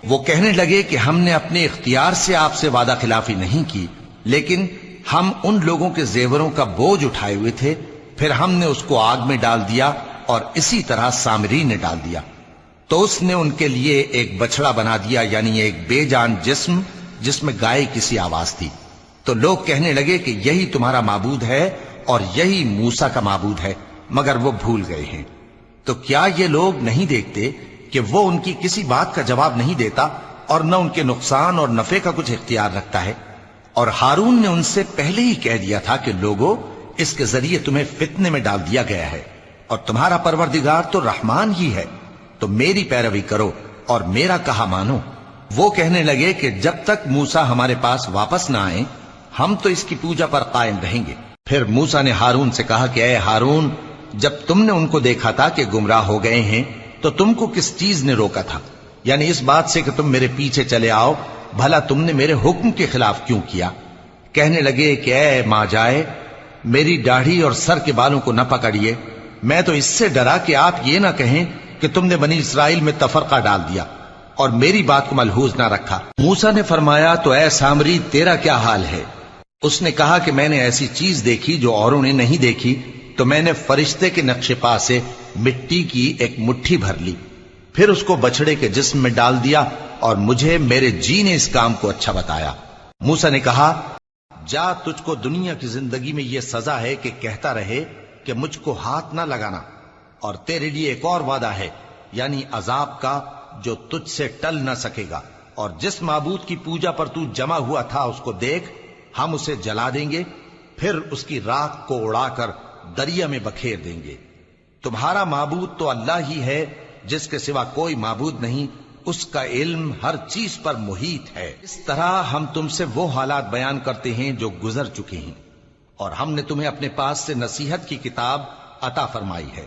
وہ کہنے لگے کہ ہم نے اپنے اختیار سے آپ سے وعدہ خلافی نہیں کی، لیکن ہم ان لوگوں کے زیوروں کا بوجھ اٹھائے ہوئے تھے، پھر ہم نے اس کو آگ میں ڈال دیا اور اسی طرح سامری نے ڈال دیا۔ تو اس نے ان کے لیے ایک بچڑا بنا دیا، یعنی ایک بے جان جسم جس میں گائے کسی آواز تھی۔ تو لوگ کہنے لگے کہ یہی تمہارا معبود ہے اور یہی موسیٰ کا معبود ہے، مگر وہ بھول گئے ہیں۔ تو کیا یہ لوگ نہیں دیکھتے کہ وہ ان کی کسی بات کا جواب نہیں دیتا اور نہ ان کے نقصان اور نفع کا کچھ اختیار رکھتا ہے؟ اور ہارون نے ان سے پہلے ہی کہہ دیا تھا کہ لوگوں، اس کے ذریعے تمہیں فتنے میں ڈال دیا گیا ہے، اور تمہارا پروردگار تو رحمان ہی ہے، تو میری پیروی کرو اور میرا کہا مانو۔ وہ کہنے لگے کہ جب تک موسیٰ ہمارے پاس واپس نہ آئیں ہم تو اس کی پوجا پر قائم رہیں گے۔ پھر موسیٰ نے ہارون سے کہا کہ اے ہارون، جب تم نے ان کو دیکھا تھا کہ گمراہ ہو گئے ہیں تو تم کو کس چیز نے روکا تھا؟ یعنی اس بات سے کہ تم میرے پیچھے چلے آؤ، بھلا تم نے میرے حکم کے خلاف کیوں کیا؟ کہنے لگے کہ اے ماں جائے، میری داڑھی اور سر کے بالوں کو نہ پکڑیے، میں تو اس سے ڈرا کہ آپ یہ نہ کہیں کہ تم نے بنی اسرائیل میں تفرقہ ڈال دیا اور میری بات کو ملحوظ نہ رکھا۔ موسیٰ نے فرمایا تو اے سامری تیرا کیا حال ہے؟ اس نے کہا کہ میں نے ایسی چیز دیکھی جو اوروں نے نہیں دیکھی، تو میں نے فرشتے کے نقش پا سے مٹی کی ایک مٹھی بھر لی، پھر اس کو بچڑے کے جسم میں ڈال دیا اور مجھے میرے جی نے اس کام کو اچھا بتایا۔ موسیٰ نے کہا جا، تجھ کو دنیا کی زندگی میں یہ سزا ہے کہ کہتا رہے کہ مجھ کو ہاتھ نہ لگانا، اور تیرے لیے ایک اور وعدہ ہے، یعنی عذاب کا جو تجھ سے ٹل نہ سکے گا، اور جس معبود کی پوجا پر تو جمع ہوا تھا اس کو دیکھ، ہم اسے جلا دیں گے، پھر اس کی راکھ کو اڑا کر دریا میں بکھیر دیں گے۔ تمہارا معبود تو اللہ ہی ہے، جس کے سوا کوئی معبود نہیں، اس کا علم ہر چیز پر محیط ہے۔ اس طرح ہم تم سے وہ حالات بیان کرتے ہیں جو گزر چکے ہیں، اور ہم نے تمہیں اپنے پاس سے نصیحت کی کتاب عطا فرمائی ہے۔